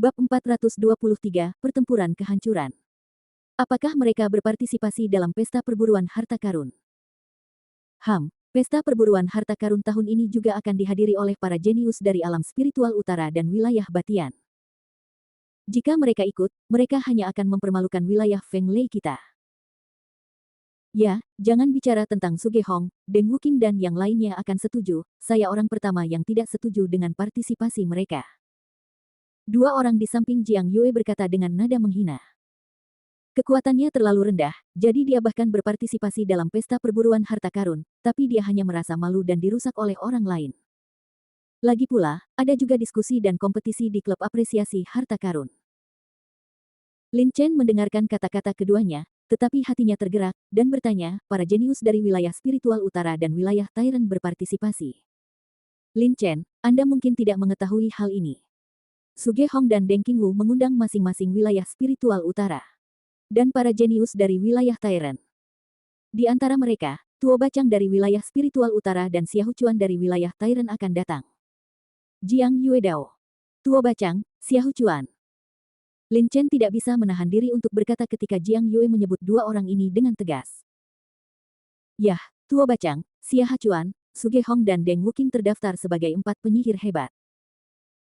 Bab 423, Pertempuran Kehancuran. Apakah mereka berpartisipasi dalam pesta perburuan harta karun? Pesta perburuan harta karun tahun ini juga akan dihadiri oleh para jenius dari alam spiritual utara dan wilayah Batian. Jika mereka ikut, mereka hanya akan mempermalukan wilayah Feng Lei kita. Ya, jangan bicara tentang Sugehong, Deng Wuqing dan yang lainnya akan setuju, saya orang pertama yang tidak setuju dengan partisipasi mereka. Dua orang di samping Jiang Yue berkata dengan nada menghina. Kekuatannya terlalu rendah, jadi dia bahkan berpartisipasi dalam pesta perburuan harta karun, tapi dia hanya merasa malu dan dirusak oleh orang lain. Lagi pula, ada juga diskusi dan kompetisi di klub apresiasi harta karun. Lin Chen mendengarkan kata-kata keduanya, tetapi hatinya tergerak, dan bertanya, para jenius dari wilayah spiritual utara dan wilayah Tairen berpartisipasi. Lin Chen, Anda mungkin tidak mengetahui hal ini. Sugehong dan Deng Qingwu mengundang masing-masing wilayah spiritual utara. Dan para jenius dari wilayah Tairen. Di antara mereka, Tuo Bacang dari wilayah spiritual utara dan Xia Huchuan dari wilayah Tairen akan datang. Jiang Yue Dao. Tuo Bacang, Xia Huchuan. Lin Chen tidak bisa menahan diri untuk berkata ketika Jiang Yue menyebut dua orang ini dengan tegas. Yah, Tuo Bacang, Xia Huchuan, Sugehong dan Deng Wuqing terdaftar sebagai 4 penyihir hebat.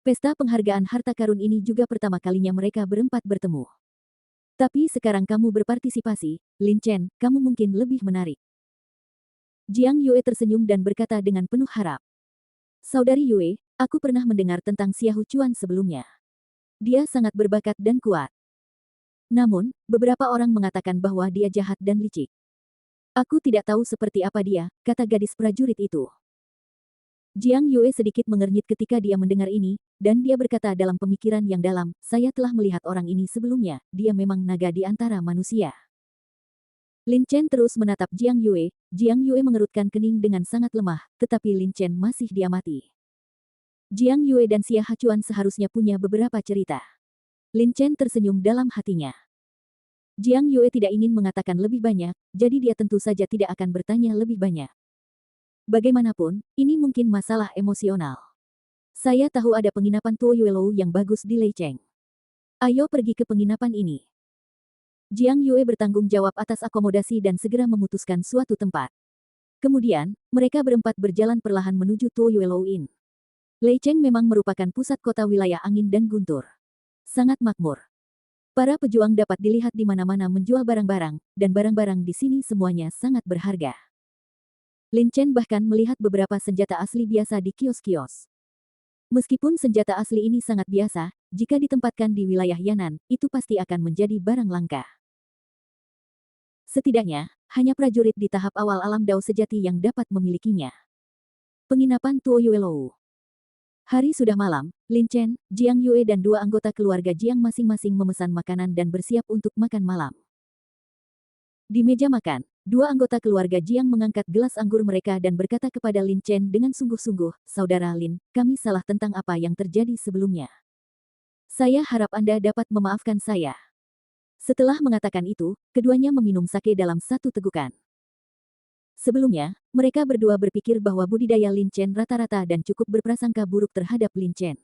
Pesta penghargaan harta karun ini juga pertama kalinya mereka berempat bertemu. Tapi sekarang kamu berpartisipasi, Lin Chen, kamu mungkin lebih menarik. Jiang Yue tersenyum dan berkata dengan penuh harap. Saudari Yue, aku pernah mendengar tentang Xia Huchuan sebelumnya. Dia sangat berbakat dan kuat. Namun, beberapa orang mengatakan bahwa dia jahat dan licik. Aku tidak tahu seperti apa dia, kata gadis prajurit itu. Jiang Yue sedikit mengernyit ketika dia mendengar ini, dan dia berkata dalam pemikiran yang dalam, saya telah melihat orang ini sebelumnya, dia memang naga di antara manusia. Lin Chen terus menatap Jiang Yue mengerutkan kening dengan sangat lemah, tetapi Lin Chen masih diamati. Jiang Yue dan Xia Huchuan seharusnya punya beberapa cerita. Lin Chen tersenyum dalam hatinya. Jiang Yue tidak ingin mengatakan lebih banyak, jadi dia tentu saja tidak akan bertanya lebih banyak. Bagaimanapun, ini mungkin masalah emosional. Saya tahu ada penginapan Tuo Yuelou yang bagus di Leicheng. Ayo pergi ke penginapan ini. Jiang Yue bertanggung jawab atas akomodasi dan segera memutuskan suatu tempat. Kemudian, mereka berempat berjalan perlahan menuju Tuo Yuelou Inn. Leicheng memang merupakan pusat kota wilayah angin dan guntur. Sangat makmur. Para pejuang dapat dilihat di mana-mana menjual barang-barang, dan barang-barang di sini semuanya sangat berharga. Lin Chen bahkan melihat beberapa senjata asli biasa di kios-kios. Meskipun senjata asli ini sangat biasa, jika ditempatkan di wilayah Yan'an, itu pasti akan menjadi barang langka. Setidaknya, hanya prajurit di tahap awal alam dao sejati yang dapat memilikinya. Penginapan Tuo Yuelou. Hari sudah malam, Lin Chen, Jiang Yue dan dua anggota keluarga Jiang masing-masing memesan makanan dan bersiap untuk makan malam. Di meja makan, dua anggota keluarga Jiang mengangkat gelas anggur mereka dan berkata kepada Lin Chen dengan sungguh-sungguh, Saudara Lin, kami salah tentang apa yang terjadi sebelumnya. Saya harap Anda dapat memaafkan saya. Setelah mengatakan itu, keduanya meminum sake dalam satu tegukan. Sebelumnya, mereka berdua berpikir bahwa budidaya Lin Chen rata-rata dan cukup berprasangka buruk terhadap Lin Chen.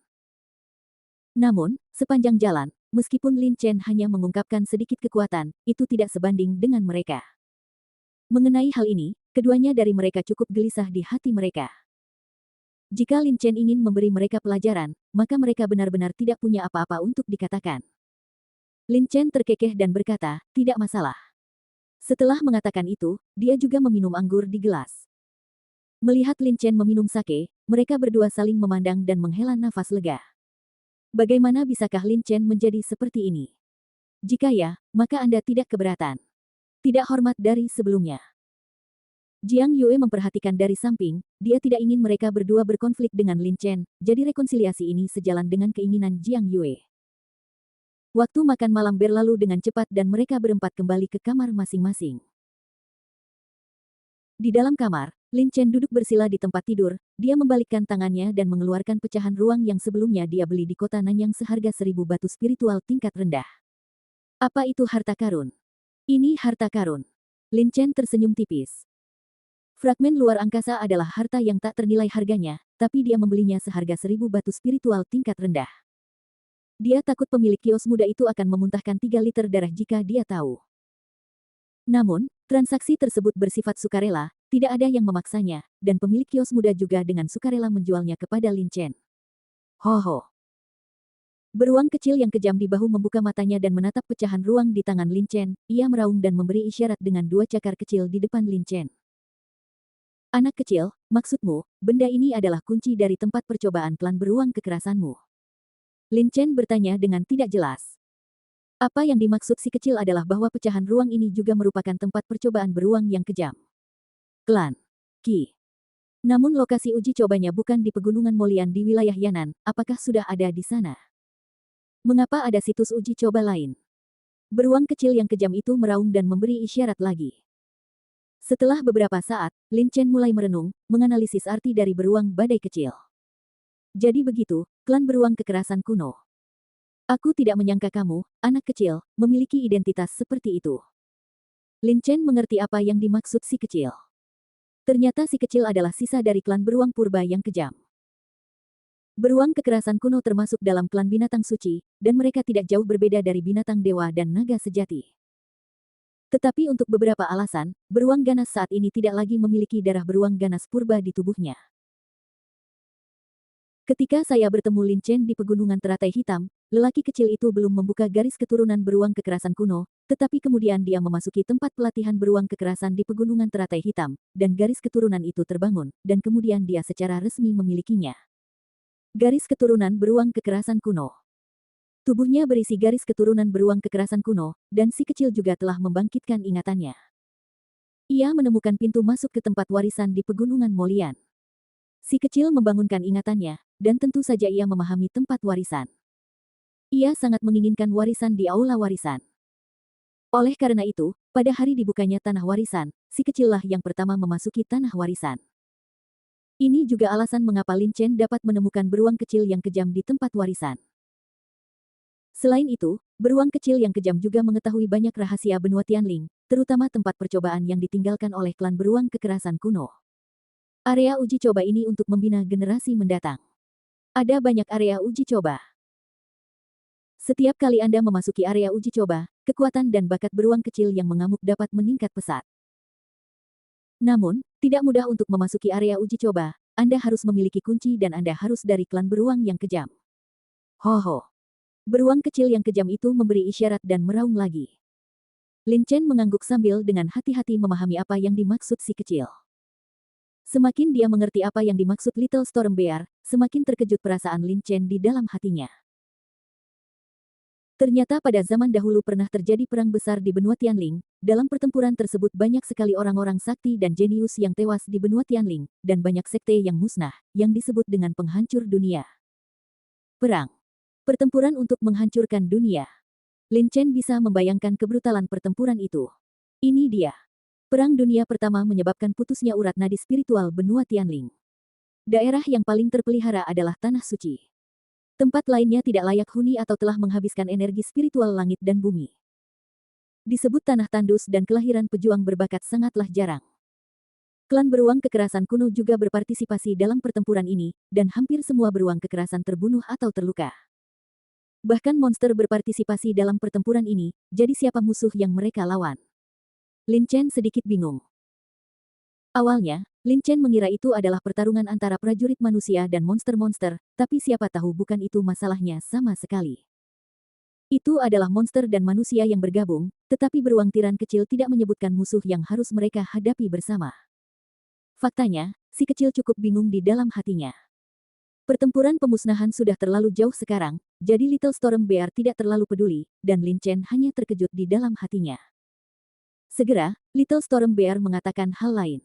Namun, sepanjang jalan, meskipun Lin Chen hanya mengungkapkan sedikit kekuatan, itu tidak sebanding dengan mereka. Mengenai hal ini, keduanya dari mereka cukup gelisah di hati mereka. Jika Lin Chen ingin memberi mereka pelajaran, maka mereka benar-benar tidak punya apa-apa untuk dikatakan. Lin Chen terkekeh dan berkata, tidak masalah. Setelah mengatakan itu, dia juga meminum anggur di gelas. Melihat Lin Chen meminum sake, mereka berdua saling memandang dan menghela nafas lega. Bagaimana bisakah Lin Chen menjadi seperti ini? Jika ya, maka Anda tidak keberatan. Tidak hormat dari sebelumnya. Jiang Yue memperhatikan dari samping, dia tidak ingin mereka berdua berkonflik dengan Lin Chen, jadi rekonsiliasi ini sejalan dengan keinginan Jiang Yue. Waktu makan malam berlalu dengan cepat dan mereka berempat kembali ke kamar masing-masing. Di dalam kamar, Lin Chen duduk bersila di tempat tidur, dia membalikkan tangannya dan mengeluarkan pecahan ruang yang sebelumnya dia beli di kota Nanyang seharga 1000 batu spiritual tingkat rendah. Apa itu harta karun? Ini harta karun. Lin Chen tersenyum tipis. Fragmen luar angkasa adalah harta yang tak ternilai harganya, tapi dia membelinya seharga 1000 batu spiritual tingkat rendah. Dia takut pemilik kios muda itu akan memuntahkan 3 liter darah jika dia tahu. Namun, transaksi tersebut bersifat sukarela, tidak ada yang memaksanya, dan pemilik kios muda juga dengan sukarela menjualnya kepada Lin Chen. Ho. Beruang kecil yang kejam di bahu membuka matanya dan menatap pecahan ruang di tangan Lin Chen. Ia meraung dan memberi isyarat dengan 2 cakar kecil di depan Lin Chen. Anak kecil, maksudmu, benda ini adalah kunci dari tempat percobaan klan beruang kekerasanmu. Lin Chen bertanya dengan tidak jelas. Apa yang dimaksud si kecil adalah bahwa pecahan ruang ini juga merupakan tempat percobaan beruang yang kejam. Klan Qi. Namun lokasi uji cobanya bukan di Pegunungan Molian di wilayah Yan'an, apakah sudah ada di sana? Mengapa ada situs uji coba lain? Beruang kecil yang kejam itu meraung dan memberi isyarat lagi. Setelah beberapa saat, Lin Chen mulai merenung, menganalisis arti dari beruang badai kecil. Jadi begitu, klan beruang kekerasan kuno. Aku tidak menyangka kamu, anak kecil, memiliki identitas seperti itu. Lin Chen mengerti apa yang dimaksud si kecil. Ternyata si kecil adalah sisa dari klan beruang purba yang kejam. Beruang kekerasan kuno termasuk dalam klan binatang suci, dan mereka tidak jauh berbeda dari binatang dewa dan naga sejati. Tetapi untuk beberapa alasan, beruang ganas saat ini tidak lagi memiliki darah beruang ganas purba di tubuhnya. Ketika saya bertemu Lin Chen di Pegunungan Teratai Hitam, lelaki kecil itu belum membuka garis keturunan beruang kekerasan kuno, tetapi kemudian dia memasuki tempat pelatihan beruang kekerasan di Pegunungan Teratai Hitam, dan garis keturunan itu terbangun, dan kemudian dia secara resmi memilikinya. Garis keturunan beruang kekerasan kuno. Tubuhnya berisi garis keturunan beruang kekerasan kuno, dan si kecil juga telah membangkitkan ingatannya. Ia menemukan pintu masuk ke tempat warisan di Pegunungan Molian. Si kecil membangunkan ingatannya, dan tentu saja ia memahami tempat warisan. Ia sangat menginginkan warisan di aula warisan. Oleh karena itu, pada hari dibukanya tanah warisan, si kecillah yang pertama memasuki tanah warisan. Ini juga alasan mengapa Lin Chen dapat menemukan beruang kecil yang kejam di tempat warisan. Selain itu, beruang kecil yang kejam juga mengetahui banyak rahasia benua Tianling, terutama tempat percobaan yang ditinggalkan oleh klan beruang kekerasan kuno. Area uji coba ini untuk membina generasi mendatang. Ada banyak area uji coba. Setiap kali Anda memasuki area uji coba, kekuatan dan bakat beruang kecil yang mengamuk dapat meningkat pesat. Namun, tidak mudah untuk memasuki area uji coba. Anda harus memiliki kunci dan Anda harus dari klan beruang yang kejam. Ho. Beruang kecil yang kejam itu memberi isyarat dan meraung lagi. Lin Chen mengangguk sambil dengan hati-hati memahami apa yang dimaksud si kecil. Semakin dia mengerti apa yang dimaksud Little Storm Bear, semakin terkejut perasaan Lin Chen di dalam hatinya. Ternyata pada zaman dahulu pernah terjadi perang besar di benua Tianling. Dalam pertempuran tersebut banyak sekali orang-orang sakti dan jenius yang tewas di benua Tianling, dan banyak sekte yang musnah, yang disebut dengan penghancur dunia. Perang. Pertempuran untuk menghancurkan dunia. Lin Chen bisa membayangkan kebrutalan pertempuran itu. Ini dia. Perang Dunia Pertama menyebabkan putusnya urat nadi spiritual benua Tianling. Daerah yang paling terpelihara adalah Tanah Suci. Tempat lainnya tidak layak huni atau telah menghabiskan energi spiritual langit dan bumi. Disebut tanah tandus dan kelahiran pejuang berbakat sangatlah jarang. Klan beruang kekerasan kuno juga berpartisipasi dalam pertempuran ini, dan hampir semua beruang kekerasan terbunuh atau terluka. Bahkan monster berpartisipasi dalam pertempuran ini, jadi siapa musuh yang mereka lawan? Lin Chen sedikit bingung. Awalnya, Lin Chen mengira itu adalah pertarungan antara prajurit manusia dan monster-monster, tapi siapa tahu bukan itu masalahnya sama sekali. Itu adalah monster dan manusia yang bergabung, tetapi beruang tiran kecil tidak menyebutkan musuh yang harus mereka hadapi bersama. Faktanya, si kecil cukup bingung di dalam hatinya. Pertempuran pemusnahan sudah terlalu jauh sekarang, jadi Little Storm Bear tidak terlalu peduli, dan Lin Chen hanya terkejut di dalam hatinya. Segera, Little Storm Bear mengatakan hal lain.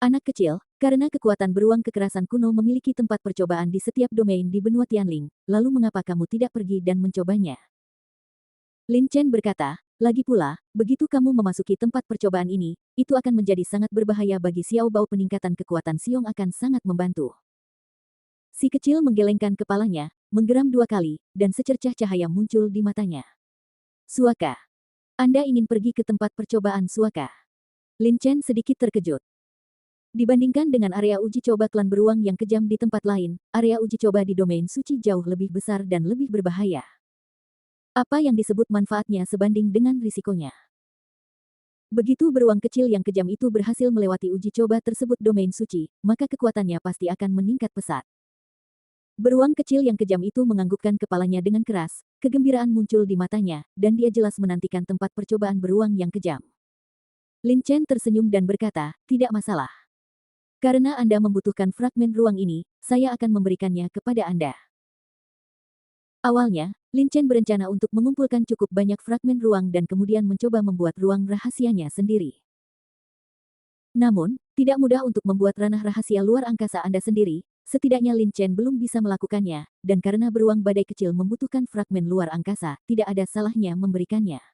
Anak kecil, karena kekuatan beruang kekerasan kuno memiliki tempat percobaan di setiap domain di benua Tianling, lalu mengapa kamu tidak pergi dan mencobanya? Lin Chen berkata, lagi pula, begitu kamu memasuki tempat percobaan ini, itu akan menjadi sangat berbahaya bagi Xiao Bao. Peningkatan kekuatan Xiong akan sangat membantu. Si kecil menggelengkan kepalanya, menggeram 2 kali, dan secercah cahaya muncul di matanya. Suaka. Anda ingin pergi ke tempat percobaan Suaka? Lin Chen sedikit terkejut. Dibandingkan dengan area uji coba klan beruang yang kejam di tempat lain, area uji coba di domain suci jauh lebih besar dan lebih berbahaya. Apa yang disebut manfaatnya sebanding dengan risikonya. Begitu beruang kecil yang kejam itu berhasil melewati uji coba tersebut domain suci, maka kekuatannya pasti akan meningkat pesat. Beruang kecil yang kejam itu menganggukkan kepalanya dengan keras, kegembiraan muncul di matanya, dan dia jelas menantikan tempat percobaan beruang yang kejam. Lin Chen tersenyum dan berkata, tidak masalah. Karena Anda membutuhkan fragmen ruang ini, saya akan memberikannya kepada Anda. Awalnya, Lin Chen berencana untuk mengumpulkan cukup banyak fragmen ruang dan kemudian mencoba membuat ruang rahasianya sendiri. Namun, tidak mudah untuk membuat ranah rahasia luar angkasa Anda sendiri, setidaknya Lin Chen belum bisa melakukannya, dan karena beruang badai kecil membutuhkan fragmen luar angkasa, tidak ada salahnya memberikannya.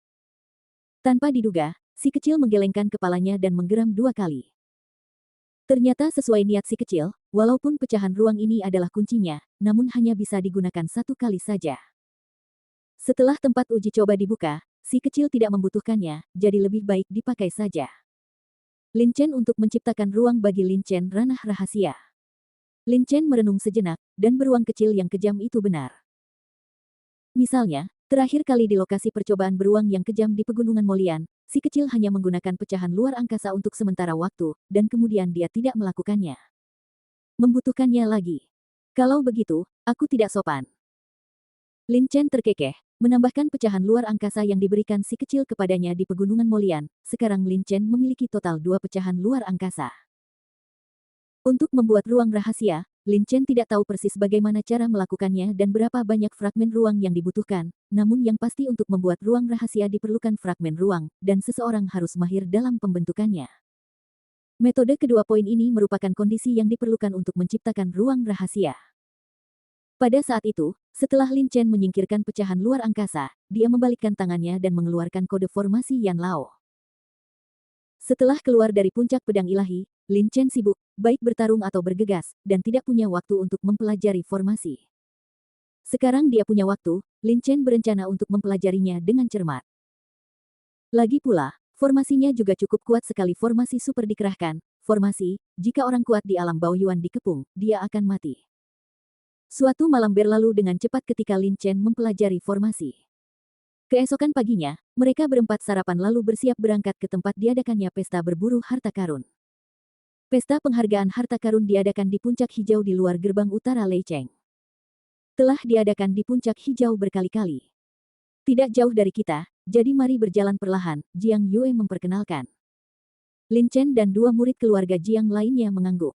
Tanpa diduga, si kecil menggelengkan kepalanya dan menggeram 2 kali. Ternyata sesuai niat si kecil, walaupun pecahan ruang ini adalah kuncinya, namun hanya bisa digunakan 1 kali saja. Setelah tempat uji coba dibuka, si kecil tidak membutuhkannya, jadi lebih baik dipakai saja. Lin Chen untuk menciptakan ruang bagi Lin Chen ranah rahasia. Lin Chen merenung sejenak, dan beruang kecil yang kejam itu benar. Misalnya, terakhir kali di lokasi percobaan beruang yang kejam di Pegunungan Molian, si kecil hanya menggunakan pecahan luar angkasa untuk sementara waktu, dan kemudian dia tidak melakukannya. Membutuhkannya lagi. Kalau begitu, aku tidak sopan. Lin Chen terkekeh, menambahkan pecahan luar angkasa yang diberikan si kecil kepadanya di Pegunungan Molian. Sekarang Lin Chen memiliki total 2 pecahan luar angkasa. Untuk membuat ruang rahasia, Lin Chen tidak tahu persis bagaimana cara melakukannya dan berapa banyak fragmen ruang yang dibutuhkan, namun yang pasti untuk membuat ruang rahasia diperlukan fragmen ruang, dan seseorang harus mahir dalam pembentukannya. Metode kedua poin ini merupakan kondisi yang diperlukan untuk menciptakan ruang rahasia. Pada saat itu, setelah Lin Chen menyingkirkan pecahan luar angkasa, dia membalikkan tangannya dan mengeluarkan kode formasi Yan Lao. Setelah keluar dari puncak pedang ilahi, Lin Chen sibuk, baik bertarung atau bergegas, dan tidak punya waktu untuk mempelajari formasi. Sekarang dia punya waktu, Lin Chen berencana untuk mempelajarinya dengan cermat. Lagi pula, formasinya juga cukup kuat sekali formasi super dikerahkan. Formasi, jika orang kuat di alam Baoyuan dikepung, dia akan mati. Suatu malam berlalu dengan cepat ketika Lin Chen mempelajari formasi. Keesokan paginya, mereka berempat sarapan lalu bersiap berangkat ke tempat diadakannya pesta berburu harta karun. Pesta penghargaan harta karun diadakan di puncak hijau di luar gerbang utara Leicheng. Telah diadakan di puncak hijau berkali-kali. Tidak jauh dari kita, jadi mari berjalan perlahan, Jiang Yue memperkenalkan. Lin Chen dan 2 murid keluarga Jiang lainnya mengangguk.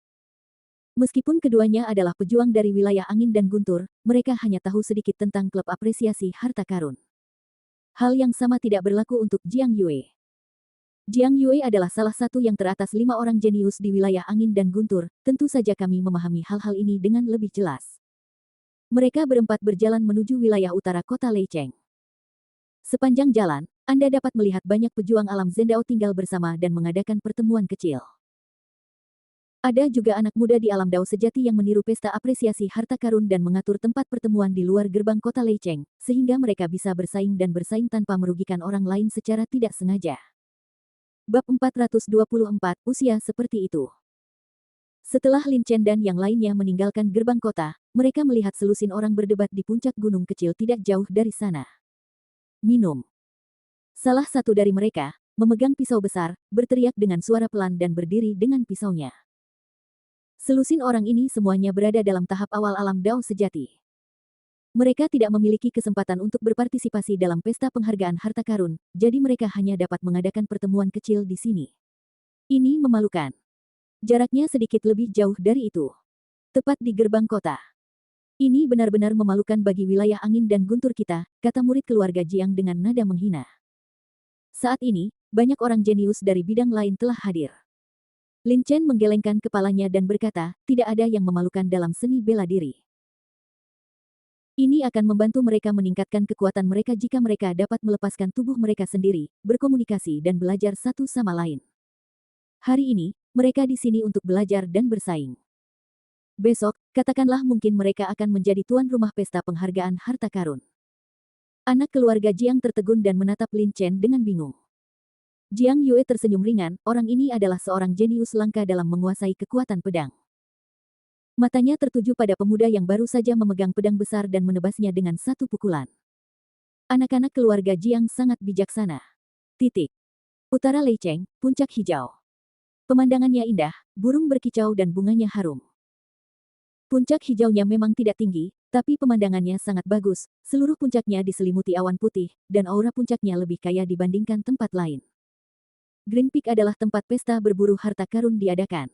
Meskipun keduanya adalah pejuang dari wilayah angin dan guntur, mereka hanya tahu sedikit tentang klub apresiasi harta karun. Hal yang sama tidak berlaku untuk Jiang Yue. Jiang Yue adalah salah satu yang teratas 5 orang jenius di wilayah angin dan guntur, tentu saja kami memahami hal-hal ini dengan lebih jelas. Mereka berempat berjalan menuju wilayah utara kota Leicheng. Sepanjang jalan, Anda dapat melihat banyak pejuang alam Zendao tinggal bersama dan mengadakan pertemuan kecil. Ada juga anak muda di alam Dao sejati yang meniru pesta apresiasi harta karun dan mengatur tempat pertemuan di luar gerbang kota Leicheng, sehingga mereka bisa bersaing dan bersaing tanpa merugikan orang lain secara tidak sengaja. Bab 424, Usia seperti itu. Setelah Lin Chen dan yang lainnya meninggalkan gerbang kota, mereka melihat selusin orang berdebat di puncak gunung kecil tidak jauh dari sana. Minum. Salah satu dari mereka, memegang pisau besar, berteriak dengan suara pelan dan berdiri dengan pisaunya. Selusin orang ini semuanya berada dalam tahap awal alam Dao sejati. Mereka tidak memiliki kesempatan untuk berpartisipasi dalam pesta penghargaan harta karun, jadi mereka hanya dapat mengadakan pertemuan kecil di sini. Ini memalukan. Jaraknya sedikit lebih jauh dari itu. Tepat di gerbang kota. Ini benar-benar memalukan bagi wilayah angin dan guntur kita, kata murid keluarga Jiang dengan nada menghina. Saat ini, banyak orang jenius dari bidang lain telah hadir. Lin Chen menggelengkan kepalanya dan berkata, tidak ada yang memalukan dalam seni bela diri. Ini akan membantu mereka meningkatkan kekuatan mereka jika mereka dapat melepaskan tubuh mereka sendiri, berkomunikasi dan belajar satu sama lain. Hari ini, mereka di sini untuk belajar dan bersaing. Besok, katakanlah mungkin mereka akan menjadi tuan rumah pesta penghargaan harta karun. Anak keluarga Jiang tertegun dan menatap Lin Chen dengan bingung. Jiang Yue tersenyum ringan, orang ini adalah seorang jenius langka dalam menguasai kekuatan pedang. Matanya tertuju pada pemuda yang baru saja memegang pedang besar dan menebasnya dengan satu pukulan. Anak-anak keluarga Jiang sangat bijaksana. Titik. Utara Leicheng, puncak hijau. Pemandangannya indah, burung berkicau dan bunganya harum. Puncak hijaunya memang tidak tinggi, tapi pemandangannya sangat bagus. Seluruh puncaknya diselimuti awan putih, dan aura puncaknya lebih kaya dibandingkan tempat lain. Green Peak adalah tempat pesta berburu harta karun diadakan.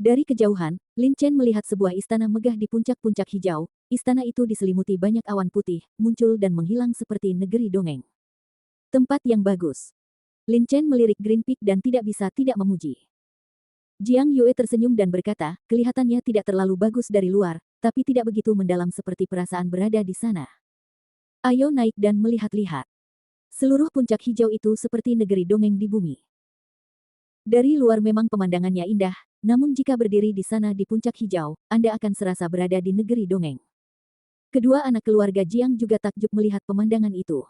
Dari kejauhan, Lin Chen melihat sebuah istana megah di puncak-puncak hijau. Istana itu diselimuti banyak awan putih, muncul dan menghilang seperti negeri dongeng. Tempat yang bagus. Lin Chen melirik Green Peak dan tidak bisa tidak memuji. Jiang Yue tersenyum dan berkata, kelihatannya tidak terlalu bagus dari luar, tapi tidak begitu mendalam seperti perasaan berada di sana. Ayo naik dan melihat-lihat. Seluruh puncak hijau itu seperti negeri dongeng di bumi. Dari luar memang pemandangannya indah, namun jika berdiri di sana di puncak hijau, Anda akan serasa berada di negeri dongeng. Kedua anak keluarga Jiang juga takjub melihat pemandangan itu.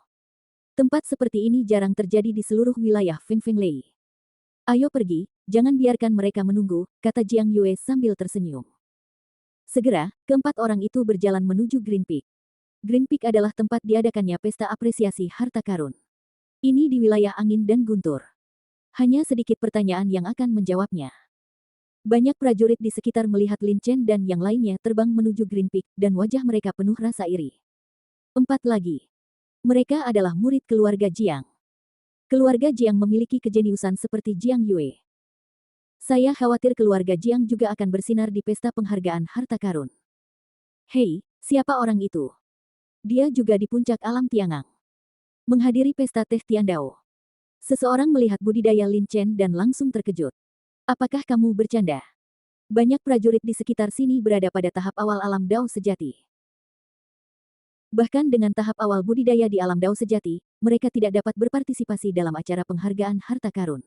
Tempat seperti ini jarang terjadi di seluruh wilayah Fengfenglei. Ayo pergi, jangan biarkan mereka menunggu, kata Jiang Yue sambil tersenyum. Segera, keempat orang itu berjalan menuju Green Peak. Green Peak adalah tempat diadakannya pesta apresiasi harta karun. Ini di wilayah angin dan guntur. Hanya sedikit pertanyaan yang akan menjawabnya. Banyak prajurit di sekitar melihat Lin Chen dan yang lainnya terbang menuju Green Peak, dan wajah mereka penuh rasa iri. 4 lagi. Mereka adalah murid keluarga Jiang. Keluarga Jiang memiliki kejeniusan seperti Jiang Yue. Saya khawatir keluarga Jiang juga akan bersinar di pesta penghargaan harta karun. Hei, siapa orang itu? Dia juga di puncak alam Tiangang. Menghadiri pesta teh Tiandao. Seseorang melihat budidaya Lin Chen dan langsung terkejut. Apakah kamu bercanda? Banyak prajurit di sekitar sini berada pada tahap awal alam Dao sejati. Bahkan dengan tahap awal budidaya di alam Dao sejati, mereka tidak dapat berpartisipasi dalam acara penghargaan harta karun.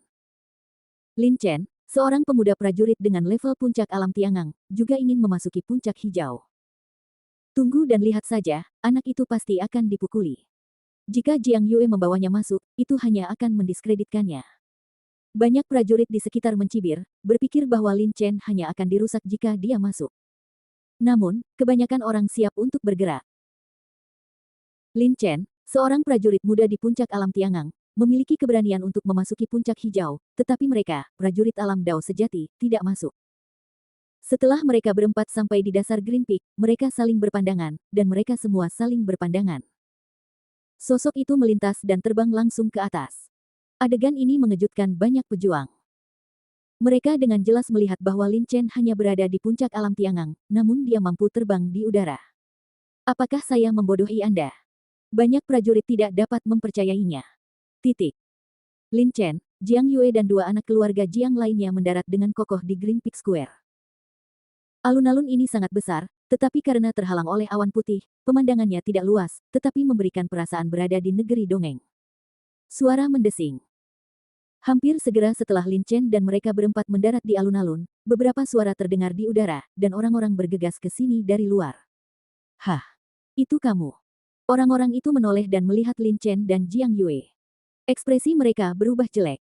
Lin Chen, seorang pemuda prajurit dengan level puncak alam Tiangang, juga ingin memasuki puncak hijau. Tunggu dan lihat saja, anak itu pasti akan dipukuli. Jika Jiang Yue membawanya masuk, itu hanya akan mendiskreditkannya. Banyak prajurit di sekitar mencibir, berpikir bahwa Lin Chen hanya akan dirusak jika dia masuk. Namun, kebanyakan orang siap untuk bergerak. Lin Chen, seorang prajurit muda di puncak alam Tiangang, memiliki keberanian untuk memasuki puncak hijau, tetapi mereka, prajurit alam Dao sejati, tidak masuk. Setelah mereka berempat sampai di dasar Green Peak, mereka saling berpandangan, dan mereka semua saling berpandangan. Sosok itu melintas dan terbang langsung ke atas. Adegan ini mengejutkan banyak pejuang. Mereka dengan jelas melihat bahwa Lin Chen hanya berada di puncak alam Tiangang, namun dia mampu terbang di udara. Apakah saya membodohi Anda? Banyak prajurit tidak dapat mempercayainya. Titik. Lin Chen, Jiang Yue dan dua anak keluarga Jiang lainnya mendarat dengan kokoh di Green Peak Square. Alun-alun ini sangat besar, tetapi karena terhalang oleh awan putih, pemandangannya tidak luas, tetapi memberikan perasaan berada di negeri dongeng. Suara mendesing. Hampir segera setelah Lin Chen dan mereka berempat mendarat di alun-alun, beberapa suara terdengar di udara, dan orang-orang bergegas ke sini dari luar. Hah, itu kamu. Orang-orang itu menoleh dan melihat Lin Chen dan Jiang Yue. Ekspresi mereka berubah jelek.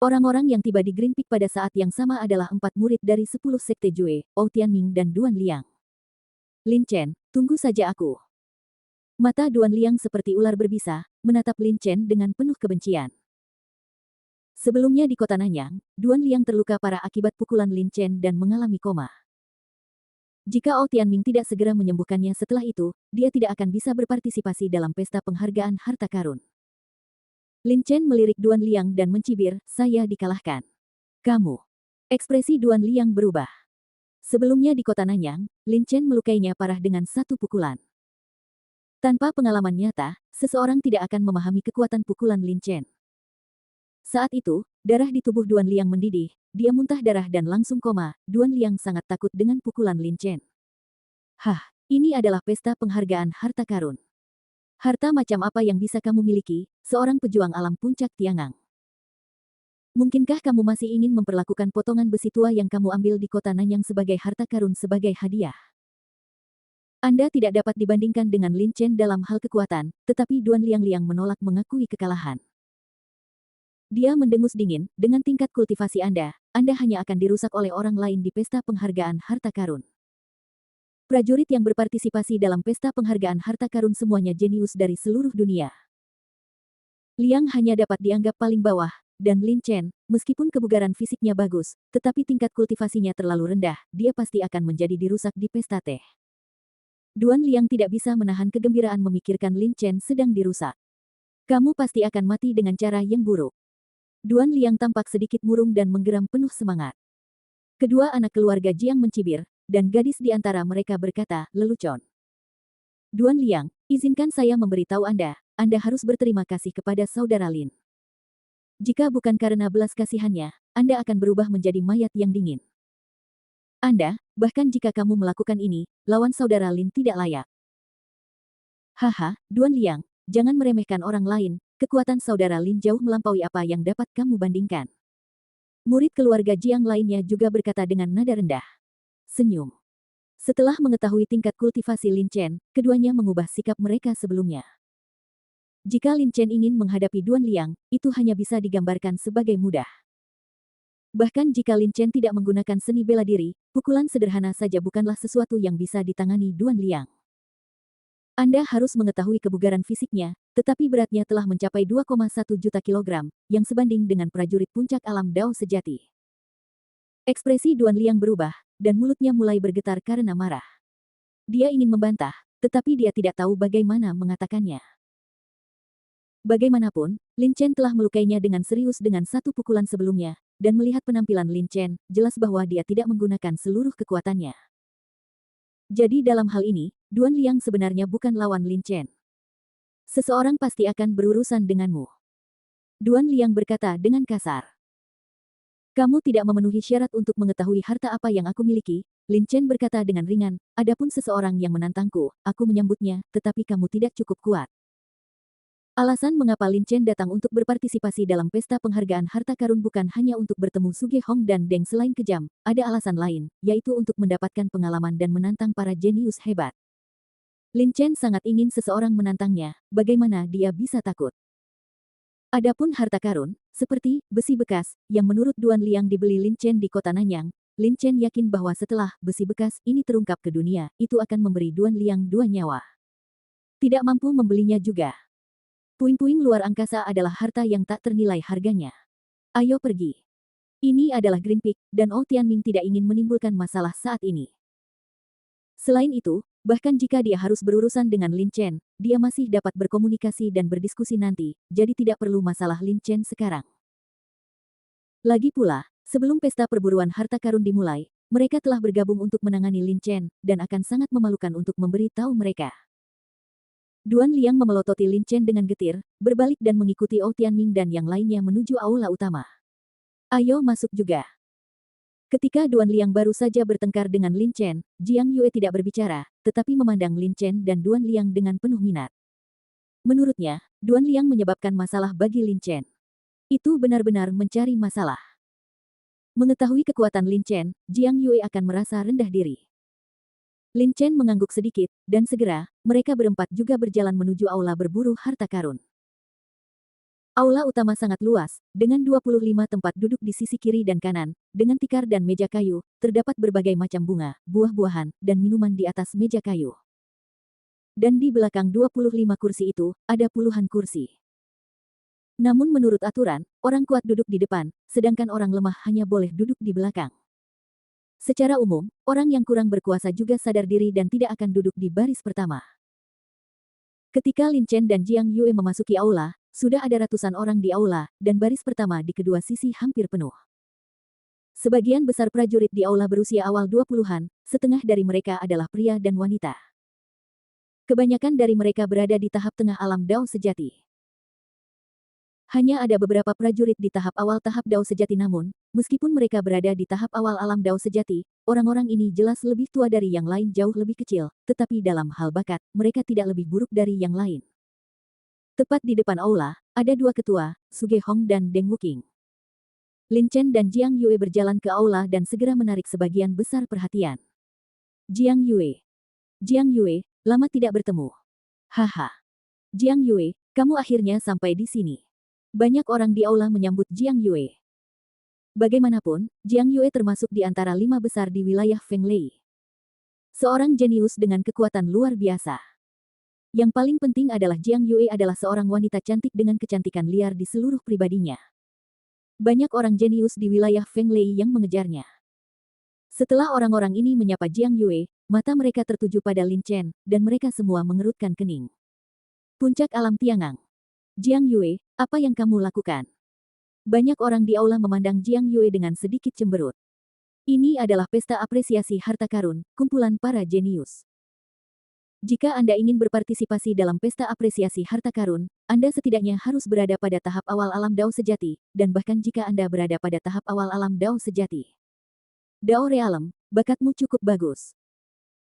Orang-orang yang tiba di Green Peak pada saat yang sama adalah 4 murid dari 10 sekte Jue, Ou Tianming dan Duan Liang. Lin Chen, tunggu saja aku. Mata Duan Liang seperti ular berbisa, menatap Lin Chen dengan penuh kebencian. Sebelumnya di kota Nanyang, Duan Liang terluka parah akibat pukulan Lin Chen dan mengalami koma. Jika Ou Tianming tidak segera menyembuhkannya setelah itu, dia tidak akan bisa berpartisipasi dalam pesta penghargaan harta karun. Lin Chen melirik Duan Liang dan mencibir, saya dikalahkan. Kamu. Ekspresi Duan Liang berubah. Sebelumnya di kota Nanyang, Lin Chen melukainya parah dengan satu pukulan. Tanpa pengalaman nyata, seseorang tidak akan memahami kekuatan pukulan Lin Chen. Saat itu, darah di tubuh Duan Liang mendidih, dia muntah darah dan langsung koma. Duan Liang sangat takut dengan pukulan Lin Chen. Hah, ini adalah pesta penghargaan harta karun. Harta macam apa yang bisa kamu miliki, seorang pejuang alam puncak Tiangang? Mungkinkah kamu masih ingin memperlakukan potongan besi tua yang kamu ambil di kota Nanyang sebagai harta karun sebagai hadiah? Anda tidak dapat dibandingkan dengan Lin Chen dalam hal kekuatan, tetapi Duan Liang menolak mengakui kekalahan. Dia mendengus dingin, dengan tingkat kultivasi Anda hanya akan dirusak oleh orang lain di pesta penghargaan harta karun. Prajurit yang berpartisipasi dalam pesta penghargaan harta karun semuanya jenius dari seluruh dunia. Liang hanya dapat dianggap paling bawah, dan Lin Chen, meskipun kebugaran fisiknya bagus, tetapi tingkat kultivasinya terlalu rendah, dia pasti akan menjadi dirusak di pesta teh. Duan Liang tidak bisa menahan kegembiraan memikirkan Lin Chen sedang dirusak. Kamu pasti akan mati dengan cara yang buruk. Duan Liang tampak sedikit murung dan menggeram penuh semangat. Kedua anak keluarga Jiang mencibir, dan gadis di antara mereka berkata, lelucon. Duan Liang, izinkan saya memberitahu Anda harus berterima kasih kepada saudara Lin. Jika bukan karena belas kasihannya, Anda akan berubah menjadi mayat yang dingin. Anda, bahkan jika kamu melakukan ini, lawan saudara Lin tidak layak. Haha, Duan Liang, jangan meremehkan orang lain, kekuatan saudara Lin jauh melampaui apa yang dapat kamu bandingkan. Murid keluarga Jiang lainnya juga berkata dengan nada rendah. Senyum. Setelah mengetahui tingkat kultivasi Lin Chen, keduanya mengubah sikap mereka sebelumnya. Jika Lin Chen ingin menghadapi Duan Liang, itu hanya bisa digambarkan sebagai mudah. Bahkan jika Lin Chen tidak menggunakan seni bela diri, pukulan sederhana saja bukanlah sesuatu yang bisa ditangani Duan Liang. Anda harus mengetahui kebugaran fisiknya, tetapi beratnya telah mencapai 2,1 juta kilogram, yang sebanding dengan prajurit puncak alam Dao sejati. Ekspresi Duan Liang berubah, dan mulutnya mulai bergetar karena marah. Dia ingin membantah, tetapi dia tidak tahu bagaimana mengatakannya. Bagaimanapun, Lin Chen telah melukainya dengan serius dengan satu pukulan sebelumnya, dan melihat penampilan Lin Chen, jelas bahwa dia tidak menggunakan seluruh kekuatannya. Jadi dalam hal ini, Duan Liang sebenarnya bukan lawan Lin Chen. Seseorang pasti akan berurusan denganmu. Duan Liang berkata dengan kasar. Kamu tidak memenuhi syarat untuk mengetahui harta apa yang aku miliki, Lin Chen berkata dengan ringan, adapun seseorang yang menantangku, aku menyambutnya, tetapi kamu tidak cukup kuat. Alasan mengapa Lin Chen datang untuk berpartisipasi dalam pesta penghargaan harta karun bukan hanya untuk bertemu Suge Hong dan Deng selain kejam, ada alasan lain, yaitu untuk mendapatkan pengalaman dan menantang para jenius hebat. Lin Chen sangat ingin seseorang menantangnya, bagaimana dia bisa takut? Adapun harta karun, seperti besi bekas, yang menurut Duan Liang dibeli Lin Chen di kota Nanyang, Lin Chen yakin bahwa setelah besi bekas ini terungkap ke dunia, itu akan memberi Duan Liang 2 nyawa. Tidak mampu membelinya juga. Puing-puing luar angkasa adalah harta yang tak ternilai harganya. Ayo pergi. Ini adalah Green Peak, dan Oh Tianming tidak ingin menimbulkan masalah saat ini. Selain itu, bahkan jika dia harus berurusan dengan Lin Chen, dia masih dapat berkomunikasi dan berdiskusi nanti, jadi tidak perlu masalah Lin Chen sekarang. Lagi pula, sebelum pesta perburuan harta karun dimulai, mereka telah bergabung untuk menangani Lin Chen, dan akan sangat memalukan untuk memberi tahu mereka. Duan Liang memelototi Lin Chen dengan getir, berbalik dan mengikuti Oh Tianming dan yang lainnya menuju aula utama. Ayo masuk juga. Ketika Duan Liang baru saja bertengkar dengan Lin Chen, Jiang Yue tidak berbicara, tetapi memandang Lin Chen dan Duan Liang dengan penuh minat. Menurutnya, Duan Liang menyebabkan masalah bagi Lin Chen. Itu benar-benar mencari masalah. Mengetahui kekuatan Lin Chen, Jiang Yue akan merasa rendah diri. Lin Chen mengangguk sedikit, dan segera, mereka berempat juga berjalan menuju aula berburu harta karun. Aula utama sangat luas, dengan 25 tempat duduk di sisi kiri dan kanan, dengan tikar dan meja kayu, terdapat berbagai macam bunga, buah-buahan, dan minuman di atas meja kayu. Dan di belakang 25 kursi itu, ada puluhan kursi. Namun menurut aturan, orang kuat duduk di depan, sedangkan orang lemah hanya boleh duduk di belakang. Secara umum, orang yang kurang berkuasa juga sadar diri dan tidak akan duduk di baris pertama. Ketika Lin Chen dan Jiang Yue memasuki aula, sudah ada ratusan orang di aula, dan baris pertama di kedua sisi hampir penuh. Sebagian besar prajurit di aula berusia awal 20-an, setengah dari mereka adalah pria dan wanita. Kebanyakan dari mereka berada di tahap tengah alam Dao sejati. Hanya ada beberapa prajurit di tahap awal tahap Dao sejati namun, meskipun mereka berada di tahap awal alam Dao sejati, orang-orang ini jelas lebih tua dari yang lain jauh lebih kecil, tetapi dalam hal bakat, mereka tidak lebih buruk dari yang lain. Tepat di depan aula, ada dua ketua, Suge Hong dan Deng Wuking. Lin Chen dan Jiang Yue berjalan ke aula dan segera menarik sebagian besar perhatian. Jiang Yue. Jiang Yue, lama tidak bertemu. Haha. Jiang Yue, kamu akhirnya sampai di sini. Banyak orang di aula menyambut Jiang Yue. Bagaimanapun, Jiang Yue termasuk di antara 5 besar di wilayah Feng Lei. Seorang jenius dengan kekuatan luar biasa. Yang paling penting adalah Jiang Yue adalah seorang wanita cantik dengan kecantikan liar di seluruh pribadinya. Banyak orang jenius di wilayah Feng Lei yang mengejarnya. Setelah orang-orang ini menyapa Jiang Yue, mata mereka tertuju pada Lin Chen, dan mereka semua mengerutkan kening. Puncak alam Tiangang. Jiang Yue, apa yang kamu lakukan? Banyak orang di aula memandang Jiang Yue dengan sedikit cemberut. Ini adalah pesta apresiasi harta karun, kumpulan para jenius. Jika Anda ingin berpartisipasi dalam pesta apresiasi harta karun, Anda setidaknya harus berada pada tahap awal alam Dao sejati, dan bahkan jika Anda berada pada tahap awal alam Dao sejati. Dao Realem, bakatmu cukup bagus.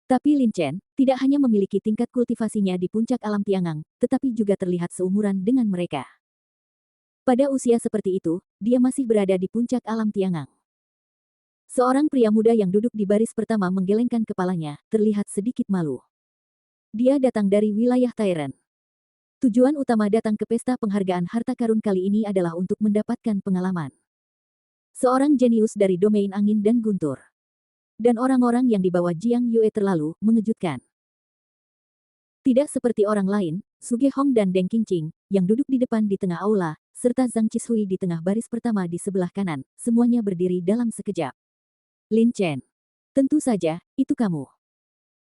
Tapi Lin Chen tidak hanya memiliki tingkat kultivasinya di puncak alam Tiangang, tetapi juga terlihat seumuran dengan mereka. Pada usia seperti itu, dia masih berada di puncak alam Tiangang. Seorang pria muda yang duduk di baris pertama menggelengkan kepalanya, terlihat sedikit malu. Dia datang dari wilayah Tairen. Tujuan utama datang ke pesta penghargaan harta karun kali ini adalah untuk mendapatkan pengalaman. Seorang jenius dari domain angin dan guntur. Dan orang-orang yang dibawa Jiang Yue terlalu mengejutkan. Tidak seperti orang lain, Su Gehong dan Deng Qingqing, yang duduk di depan di tengah aula, serta Zhang Qishui di tengah baris pertama di sebelah kanan, semuanya berdiri dalam sekejap. Lin Chen. Tentu saja, itu kamu.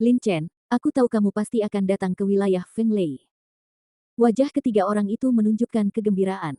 Lin Chen, aku tahu kamu pasti akan datang ke wilayah Feng Lei. Wajah ketiga orang itu menunjukkan kegembiraan.